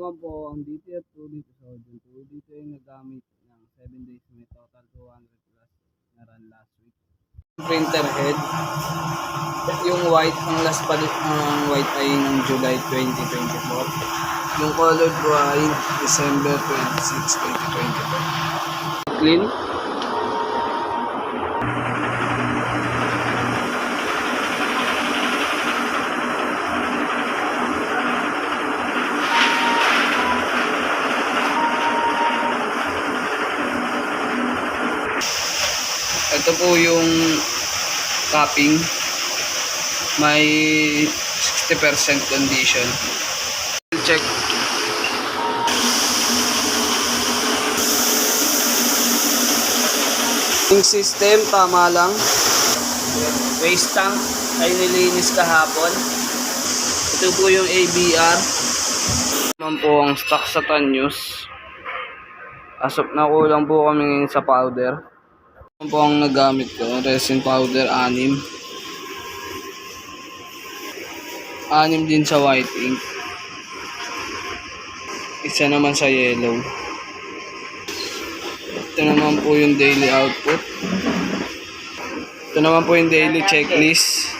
naman po ang DTF2 dito sa Audion 2. Dito ay nagamit ng 7 days, may total 200 plus na run last week. Printer head, yung white, ang last palit ng white ay ng July 2024. Yung colored po ay December 26, 2024. Clean. Ito po yung capping, may 60% condition. Check. Yung system tama lang. Waste tank ay nilinis kahapon. Ito po yung ABR. Naman po ang stock sa Tanyos. Asop na kulang po kami ngayon sa powder. Ito po ang nagamit ko, resin powder 6. 6 din sa white ink. Isa naman sa yellow. Ito naman po yung daily output. Ito naman po yung daily checklist.